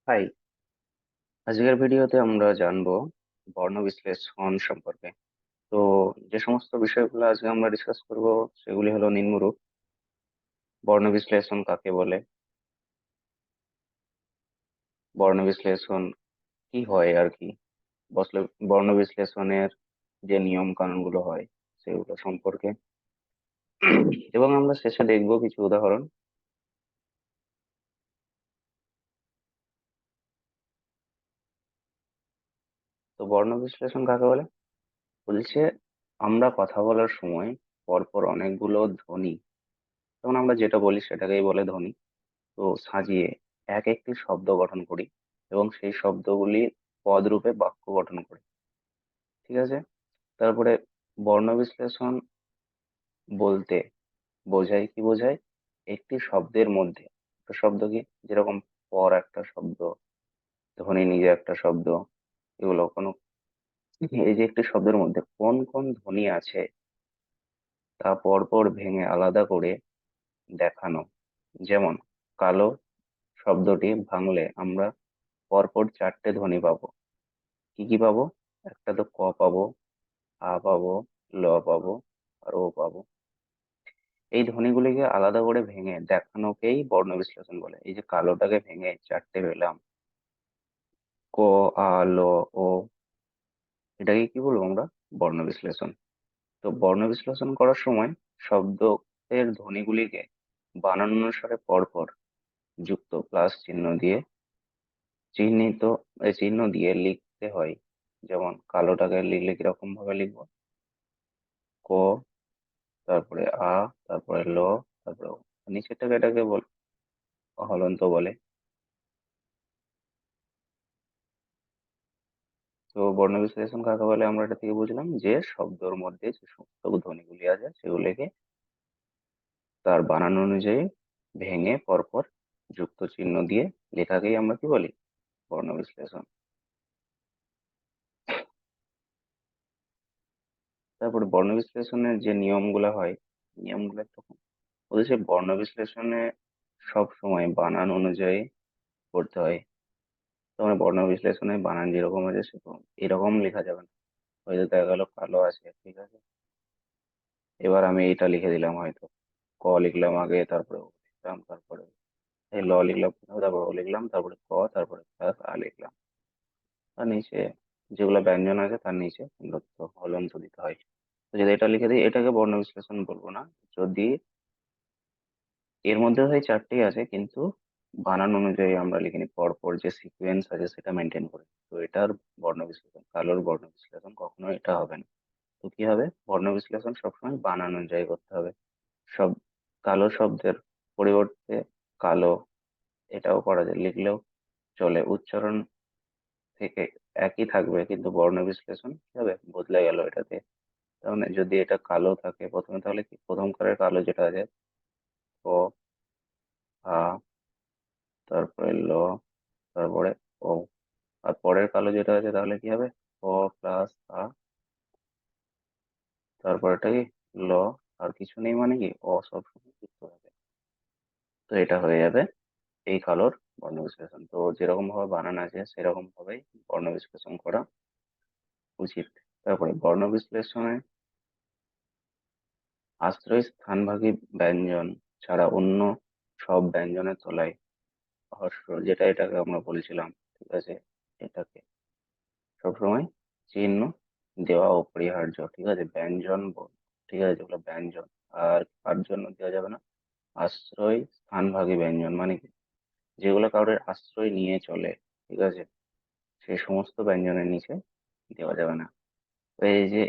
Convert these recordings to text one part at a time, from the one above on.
High, আজকের ভিডিওতে আমরা জানবো বর্ণ বিশ্লেষণ সম্পর্কে। তো যে সমস্ত বিষয়গুলো আজকে আমরা ডিসকাস করব সেগুলি হলো নিম্নরূপ: বর্ণ বিশ্লেষণ কাকে বলে, বর্ণ বিশ্লেষণ কি হয় আর কি, বর্ণ বিশ্লেষণের যে নিয়ম কানুনগুলো হয় সেগুলো সম্পর্কে, এবং আমরা শেষে দেখবো কিছু উদাহরণ। তো বর্ণ বিশ্লেষণ কাকে বলে? বলছে আমরা কথা বলার সময় পরপর অনেকগুলো ধ্বনি, যেমন আমরা যেটা বলি সেটাকেই বলে ধ্বনি, তো সাজিয়ে এক একটি শব্দ গঠন করি এবং সেই শব্দগুলি পদ রূপে বাক্য গঠন করি। ঠিক আছে? তারপরে বর্ণ বিশ্লেষণ বলতে বোঝায় কি বোঝায়? একটি শব্দের মধ্যে একটা শব্দ কি, যেরকম পর একটা শব্দ, ধ্বনি নিজে একটা শব্দ, এগুলো কোনো, এই যে একটি শব্দের মধ্যে কোন কোন ধ্বনি আছে তা পরপর ভেঙে আলাদা করে দেখানো। যেমন কালো শব্দটি ভাঙলে আমরা পরপর চারটে ধ্বনি পাবো। কি কি পাবো? একটা তো ক পাবো, আ পাবো, ল পাবো, আর ও পাবো। এই ধ্বনিগুলিকে আলাদা করে ভেঙে দেখানোকেই বর্ণ বিশ্লেষণ বলে। এই যে কালোটাকে ভেঙে চারটে পেলাম, ক, আ, ল, ও, এটাকে কি বলবো আমরা? বর্ণ বিশ্লেষণ। তো বর্ণ বিশ্লেষণ করার সময় শব্দের ধ্বনিগুলিকে বানান অনুসারে পরপর যুক্ত প্লাস চিহ্ন দিয়ে চিহ্নিত চিহ্ন দিয়ে লিখতে হয়। যেমন কালোটাকে লিখলে কিরকম ভাবে লিখবো? ক, তারপরে আ, তারপরে ল, তারপরে ও। নিচেরটাকে এটাকে হলন্ত বলে। তো বর্ণ বিশ্লেষণ কাকে বলে আমরা এটা থেকে বুঝলাম যে শব্দর মধ্যে যে সমস্ত ধ্বনিগুলি আছে সেগুলিকে তার বানান অনুযায়ী ভেঙে পরপর যুক্ত চিহ্ন দিয়ে লেখাকেই আমরা কি বলি? বর্ণ বিশ্লেষণ। তারপরে বর্ণ বিশ্লেষণের যে নিয়মগুলো হয়, নিয়মগুলো তখন বলছে বর্ণ বিশ্লেষণে সব সময় বানান অনুযায়ী করতে হয়। তোমার বর্ণ বিশ্লেষণে বানান যেরকম আছে সেরকম এরকম লেখা যাবে না। হয়তো দেখা গেল কালো আছে, ঠিক আছে, এবার আমি এটা লিখে দিলাম, হয়তো ক লিখলাম আগে, তারপরে ও লিখলাম, তারপরে এই ল লিখলাম, তারপরে ও লিখলাম, তারপরে ক, তারপরে প্লাস আ লিখলাম। আর নিচে যেগুলো ব্যঞ্জন আছে তার নিচে হলন্ত দিতে হয়। তো যদি এটা লিখে দিই এটাকে বর্ণ বিশ্লেষণ বলবো না। যদি এর মধ্যে হয় চারটেই আছে কিন্তু বানান অনুযায়ী আমরা লিখিনি, পরপর যে সিকোয়েন্স আছে সেটা মেনটেন করে, তো এটার বর্ণ বিশ্লেষণ। কালোর বর্ণ বিশ্লেষণ কখনো এটা হবে না। তো কি হবে? বর্ণ বিশ্লেষণ সবসময় বানান অনুযায়ী করতে হবে। সব কালো শব্দের পরিবর্তে কালো এটাও করা যায়, লিখলেও চলে। উচ্চারণ থেকে একই থাকবে কিন্তু বর্ণ বিশ্লেষণ কি হবে? বদলে গেল এটাতে। তার মানে যদি এটা কালো থাকে প্রথমে, তাহলে কি প্রথম কালের কালো যেটা আছে ক, আ, তারপরে ল, তারপরে ও, আর পরের কালো যেটা আছে তাহলে কি হবে? ক প্লাস আ, তারপরটা কি? ল, আর কিছু নেই মানে কি অ সবসময় যুক্ত হবে। তো এটা হয়ে যাবে এই কালোর বর্ণ বিশ্লেষণ। তো যেরকম ভাবে বানান আছে সেরকম ভাবেই বর্ণ বিশ্লেষণ করা উচিত। তারপরে বর্ণ বিশ্লেষণে আশ্রয় স্থানভাগী ব্যঞ্জন ছাড়া অন্য সব ব্যঞ্জনের তলায় হর্ষ, যেটা এটাকে আমরা বলেছিলাম, ঠিক আছে, এটাকে সবসময় চিহ্ন দেওয়া অপরিহার্য। ঠিক আছে, ব্যঞ্জন ঠিক আছে, যেগুলো ব্যঞ্জন। আর কার জন্য দেওয়া যাবে না? আশ্রয় স্থানভাগী ব্যঞ্জন মানে কি? যেগুলো কারোর আশ্রয় নিয়ে চলে, ঠিক আছে, সেই সমস্ত ব্যঞ্জনের নিচে দেওয়া যাবে না। তো এই যে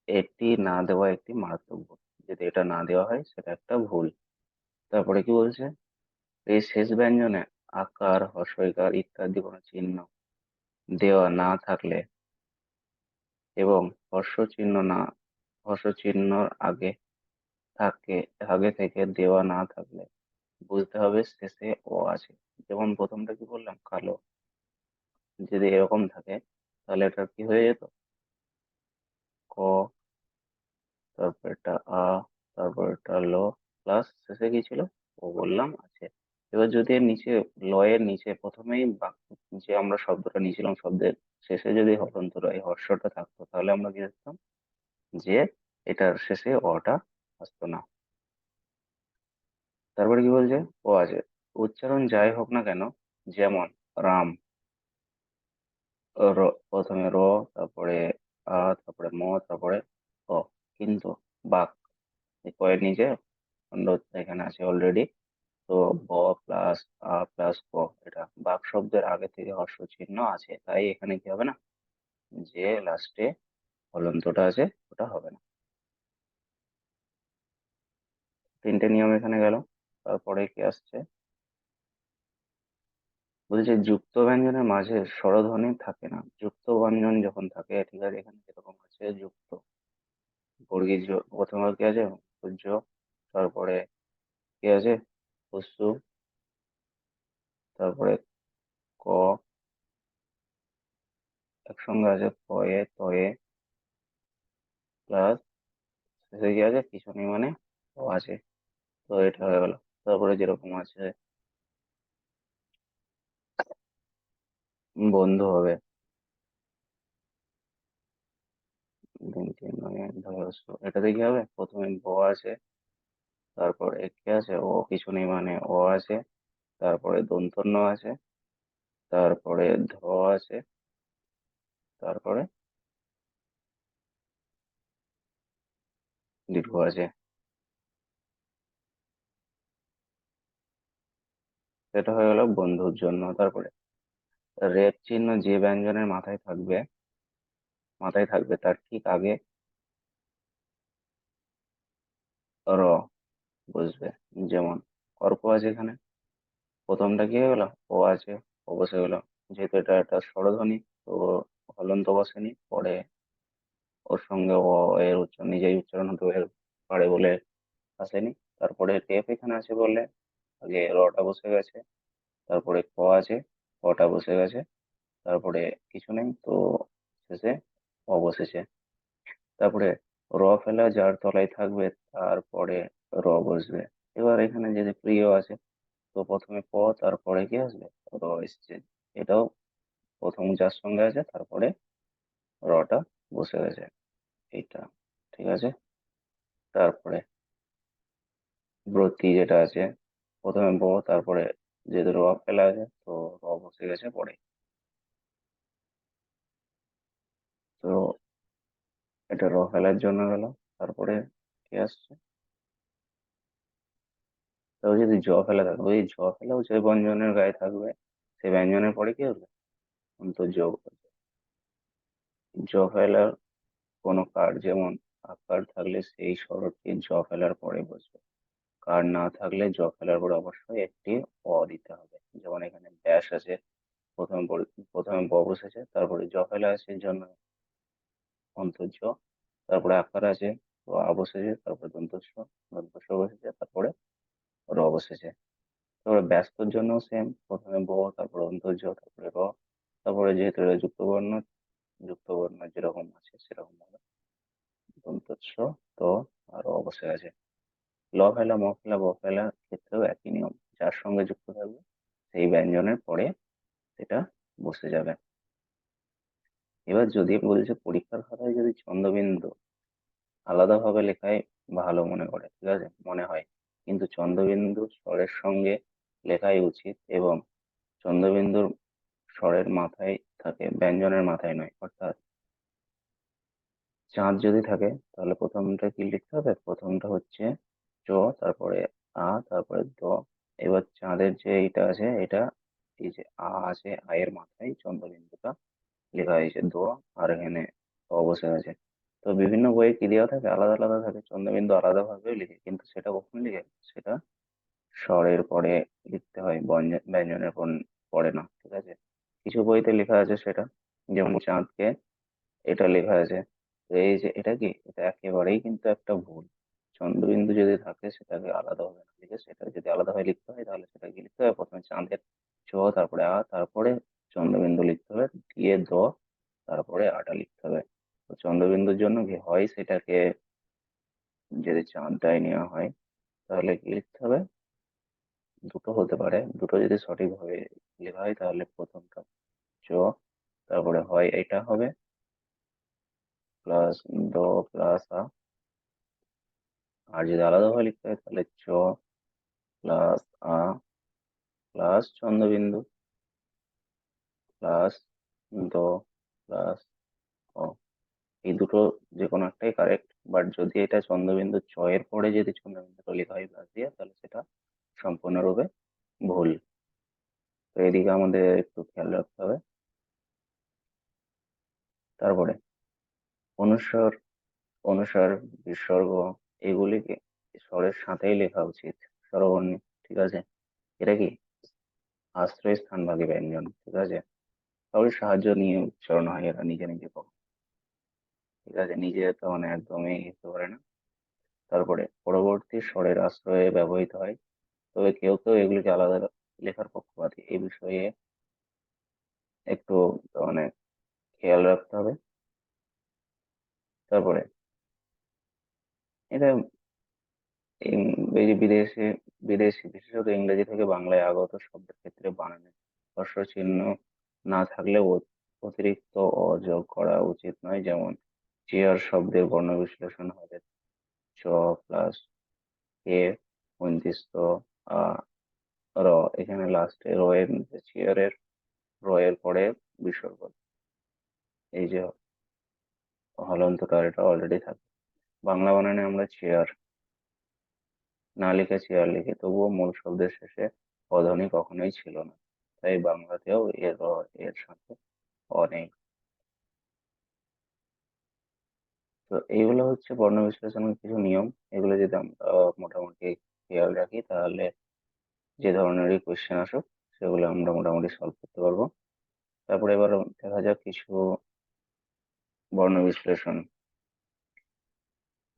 এটি না দেওয়া একটি মারাত্মক ভুল। যদি এটা না দেওয়া হয় সেটা একটা ভুল। তারপরে কি বলছে? এই শেষ ব্যঞ্জনে আকার, হর্ষইকার ইত্যাদি কোনো চিহ্ন দেওয়া না থাকলে এবং হর্ষ চিহ্ন না হর্ষ চিহ্নর থাকে আগে থেকে দেওয়া না থাকলে বুঝতে হবে শেষে ও আছে। যেমন প্রথমটা কি বললাম, কালো, যদি এরকম থাকে তাহলে এটা কি হয়ে যেত? ক, তারপর এটা আ, তারপর এটা ল, প্লাস শেষে কি ছিল? ও বললাম আছে। এবার যদি এর নিচে লয়ের নিচে প্রথমেই যে আমরা শব্দটা নিয়েছিলাম শব্দের শেষে যদি হলন্ত রয় হর্ষটা থাকতো তাহলে আমরা কি দেখতাম যে এটার শেষে অটা আসতো না। তারপরে কি বলছে, ও আছে, উচ্চারণ যাই হোক না কেন, যেমন রাম, প্রথমে র, তারপরে তারপরে তারপরে অ, কিন্তু বাক, এই কয়ের নিচে খণ্ড এখানে আছে অলরেডি। তো ব প্লাস প্লাস ক, এটা বাক শব্দের আগে থেকে হর্ষ চিহ্ন আছে, তাই এখানে কি হবে না, যে লাস্টে হলন্তটা আছে ওটা হবে না। তিনটে নিয়ম এখানে গেল। তারপরে কি আসছে, বলছে যুক্ত ব্যঞ্জনের মাঝে স্বরধ্বনি থাকে না। যুক্ত ব্যঞ্জন যখন থাকে, ঠিক আছে, এখানে যেরকম আছে যুক্ত, বর্গীয় প্রথমে কি আছে উজ্জ, তারপরে কি আছে হস্যু, তারপরে ক, একসঙ্গে আছে কয়ে তয়ে, প্লাস শেষে কি আছে কিছু নেই মানে ও আছে। তো এটা হয়ে গেল। তারপরে যেরকম আছে বন্ধু হবে, তিন তিন নয় এক ধরে হস্য, এটাতে কি হবে, প্রথমে ব আছে, তারপরে কি আছে ও কিছু নেই মানে ও আছে, তারপরে দন্তন্য আছে, তারপরে ধ আছে, তারপরে দীর্ঘ আছে। সেটা হয়ে গেল বন্ধুর জন্য। তারপরে রেপ চিহ্ন যে ব্যঞ্জনের মাথায় থাকবে তার ঠিক আগে র বসবে। যেমন অর্ক আছে এখানে, প্রথমটা কি হয়ে গেল ও আছে, ও বসে গেল, যেহেতু এটা একটা স্বরধ্বনি, তো হলন্ত বসেনি, পরে ওর সঙ্গে ও এর উচ্চারণ নিজেই উচ্চারণ হতে পারে বলে আসেনি। তারপরে টেপ এখানে আছে বলে আগে রটা বসে গেছে, তারপরে ক আছে, কটা বসে গেছে, তারপরে কিছু নেই, তো শেষে অ বসেছে। তারপরে ফেলা যার তলায় থাকবে, তারপরে বসবে। এবার এখানে যদি প্রিয় আছে, তো প্রথমে তারপরে কি আসবে এসছে, এটাও প্রথম যার সঙ্গে আছে তারপরে টা বসে গেছে, এইটা ঠিক আছে। তারপরে ব্রতী যেটা আছে, প্রথমে তারপরে যেহেতু ফেলা আছে, তো বসে গেছে পরে। তো এটা ফেলার জন্য গেল। তারপরে কি আসছে, তো যদি ফেলা থাকবে, ওই ফেলাও যে ব্যঞ্জনের গায়ে থাকবে, সেই ব্যঞ্জনের পরে কি হবে, তো ফেলার কোনো কার, যেমন আকার থাকলে সেই স্বরটি ফেলার পরে বসবে, কার না থাকলে ফেলার পরে অবশ্যই একটি দিতে হবে। যেমন এখানে ড্যাশ আছে, প্রথমে বসেছে, তারপরে ফেলা আছে এই জন্য অন্তর্জ, তারপরে আকার আছে, তো বসেছে, তারপরে দন্তস্ব বসেছে, তারপরে বসেছে। তারপরে ব্যস্তর জন্য সেম, প্রথমে তারপরে অন্তর্জ, তারপরে তারপরে যেহেতু এটা যুক্ত বর্ণ যেরকম আছে সেরকম ভাবে দন্তস্ব, তো আরো অবশ্যই আছে। ফেলা ফেলা ফেলার ক্ষেত্রেও একই নিয়ম, যার সঙ্গে যুক্ত থাকবে সেই ব্যঞ্জনের পরে সেটা বসে যাবে। এবার যদি বলছে পরীক্ষার খাতায় যদি চন্দ্রবিন্দু আলাদাভাবে লেখায় ভালো মনে করে, ঠিক আছে, মনে হয়, কিন্তু চন্দ্রবিন্দু স্বরের সঙ্গে লেখাই উচিত, এবং চন্দ্রবিন্দুর স্বরের মাথায় থাকে, ব্যঞ্জনের মাথায় নয়। অর্থাৎ চাঁদ যদি থাকে তাহলে প্রথমটা কি লিখতে হবে, প্রথমটা হচ্ছে চ, তারপরে তারপরে দ। এবার চাঁদের যে এইটা আছে, এটা এই যে আছে, এর মাথায় চন্দ্রবিন্দুটা লেখা হয়েছে দ, আর এখানে বসে আছে। তো বিভিন্ন বইয়ে কি দেওয়া থাকে, আলাদা আলাদা থাকে, চন্দ্রবিন্দু আলাদা ভাবে লিখে, কিন্তু সেটা কখন লিখে, সেটা স্বরের পরে লিখতে হয়, ব্যঞ্জনের পরে না, ঠিক আছে। কিছু বইতে লেখা আছে সেটা, যেমন চাঁদকে এটা লেখা আছে। তো এই যে এটা কি, এটা একেবারেই কিন্তু একটা ভুল। চন্দ্রবিন্দু যদি থাকে সেটাকে আলাদা ভাবে না লিখে, সেটা যদি আলাদা ভাবে লিখতে হয় তাহলে সেটা কি লিখতে হবে, প্রথমে চাঁদের তারপরে তারপরে চন্দ্রবিন্দু লিখতে হবে, দিয়ে তারপরে আটা লিখতে হবে। তো চন্দ্রবিন্দুর জন্য কি হয়, সেটাকে যদি চাঁদটাই নেওয়া হয় তাহলে কি লিখতে হবে, দুটো হতে পারে, দুটো যদি সঠিকভাবে লেখা হয় তাহলে প্রথমটা চ, তারপরে হয় এটা হবে প্লাস দ প্লাস আ, আর যদি আলাদাভাবে লিখতে হয় তাহলে চ প্লাস আ প্লাস চন্দ্রবিন্দু প্লাস দ প্লাস অ। এই দুটো যে কোনো একটাই কারেক্ট, বাট যদি এটা চন্দ্রবিন্দু চ এর পরে যদি চন্দ্রবিন্দুটা লেখা হয় প্লাস দিয়ে তাহলে সেটা সম্পূর্ণরূপে ভুল। তো এদিকে আমাদের একটু খেয়াল রাখতে হবে। তারপরে অনুস্বর, অনুস্বর, বিসর্গ এগুলিকে স্বরের সাথেই লেখা উচিত, স্বরবর্ণে, ঠিক আছে? এটা কি আশ্রয় স্থানভাগী ব্যঞ্জন, ঠিক আছে? কারোর সাহায্য নিয়ে উচ্চারণ হয়, এরা নিজে নিজে কখনো, ঠিক আছে, নিজে তো মানে একদমই লিখতে পারে না। তারপরে পরবর্তী স্বরের আশ্রয়ে ব্যবহৃত হয়, তবে কেউ কেউ এগুলিকে আলাদা লেখার পক্ষপাতী, এই বিষয়ে একটু মানে খেয়াল রাখতে হবে। তারপরে এটা বিদেশে, বিদেশি বিশেষত ইংরেজি থেকে বাংলায় আগত শব্দের ক্ষেত্রে বানানে হ্রস্ব চিহ্ন না থাকলেও অতিরিক্ত অ যোগ করা উচিত নয়। যেমন চেয়ার শব্দের বর্ণ বিশ্লেষণ হবে চ প্লাস এ পঁয়ত্রিশ আ র, এখানে লাস্টে র এর চেয়ারের র এর পরে বিসর্গ, এই যে হলন্তটা এটা অলরেডি থাকে। বাংলা বানানে আমরা চেয়ার না লিখে চেয়ার লিখি, তবুও মূল শব্দের শেষে অধ্বনি কখনোই ছিল না, তাই বাংলাতেও এর এর সাথে অ নেই। তো এইগুলো হচ্ছে বর্ণ বিশ্লেষণের কিছু নিয়ম। এগুলো যদি আমরা মোটামুটি খেয়াল রাখি তাহলে যে ধরনেরই কোয়েশ্চেন আসুক সেগুলো আমরা মোটামুটি সলভ করতে পারবো। তারপরে এবার দেখা যাক কিছু বর্ণ বিশ্লেষণ।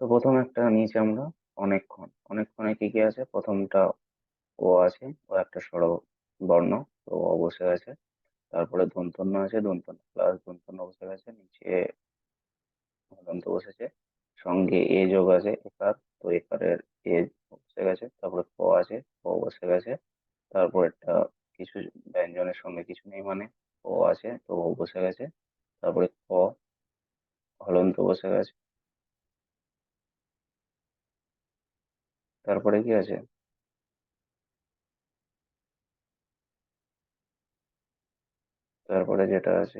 তো প্রথম একটা নিয়েছি আমরা অনেকক্ষণ। অনেকক্ষণে কি কি আছে? প্রথমটা ও আছে, ও একটা স্বর বর্ণ, তো ও বসে আছে। তারপরে দন্তন্য আছে, দন্তন্য প্লাস দন্তন্য বসে গেছে, নিচে দন্ত বসেছে, সঙ্গে এ যোগ আছে একার, তো একারের এ বসে গেছে। তারপরে ক আছে, ক বসে গেছে। তারপর একটা কিছু ব্যঞ্জনের সঙ্গে কিছু নেই মানে ও আছে, তো ও বসে গেছে। তারপরে ক হলন্ত বসে গেছে। তারপরে কি আছে? তারপরে যেটা আছে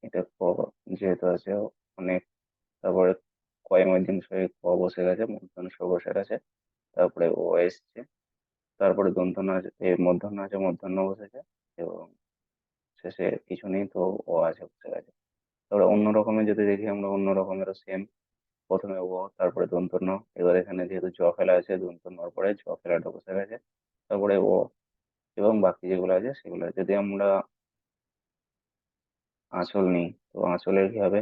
এটা ক, যেহেতু আছে অনেক। তারপরে কয়ের মাধ্যম সঙ্গে ক বসে গেছে, মূর্ধন্য ষ বসে গেছে। তারপরে ও এসছে। তারপরে দন্তন্য আছে, মূর্ধন্য আছে, মূর্ধন্য বসেছে। এবং শেষে কিছু নেই, তো ও আছে বসে গেছে। তারপরে অন্য রকমের যদি দেখি আমরা, অন্য রকমেরও সেম। প্রথমে ও, তারপরে দন্তন্য। এবার এখানে যেহেতু জ ফেলা আছে, দন্তন্যর পরে জ ফেলাটা বসে গেছে। তারপরে ও, এবং বাকি যেগুলো আছে সেগুলো যদি আমরা আঁচল নিই, তো আঁচলের কি হবে?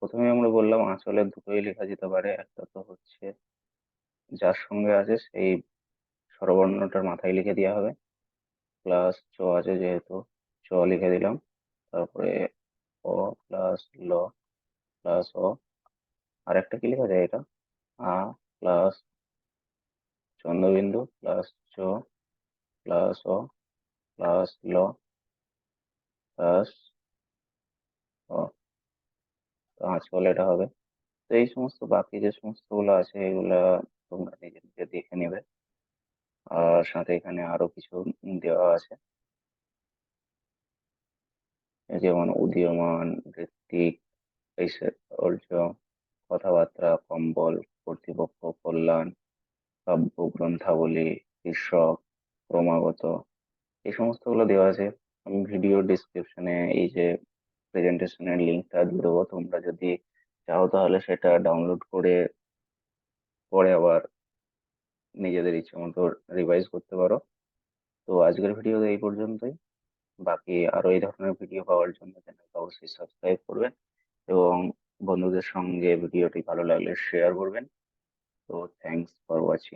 প্রথমে আমরা বললাম আঁচলের দুটোই লেখা যেতে পারে। একটা তো হচ্ছে যার সঙ্গে আছে সেই স্বরবর্ণটার মাথায় লিখে দেওয়া হবে, প্লাস চ আছে যেহেতু চ লিখে দিলাম। তারপরে অ প্লাস ল প্লাস অ, আর একটা কি লেখা যায় এটা, আ প্লাস চন্দ্রবিন্দু প্লাস চ প্লাস অ প্লাস ল প্লাস অ, তো আঁচল এটা হবে। তো এই সমস্ত বাকি যে সমস্ত গুলো আছে এগুলা তোমরা নিজে নিজে দেখে নেবে। আর সাথে এখানে আরো কিছু দেওয়া আছে, যেমন উদীয়মান, ঋত্বিক, ঐশ্বর্য, কথাবার্তা, কম্বল, কর্তৃপক্ষ, কল্যাণ, কাব্য, গ্রন্থাবলী, শীর্ষক, ক্রমাগত, এই সমস্তগুলো দেওয়া আছে। আমি ভিডিও ডিসক্রিপশনে এই যে প্রেজেন্টেশনের লিঙ্কটা দিয়ে দেবো, তোমরা যদি চাও তাহলে সেটা ডাউনলোড করে পরে আবার নিজেদের ইচ্ছে মতো রিভাইজ করতে পারো। তো আজকের ভিডিও এই পর্যন্তই। বাকি আরো এই ধরনের ভিডিও পাওয়ার জন্য চ্যানেলটা অবশ্যই সাবস্ক্রাইব করবেন, এবং বন্ধুদের সঙ্গে ভিডিওটি ভালো লাগলে শেয়ার করবেন। তো থ্যাংকস ফর ওয়াচিং।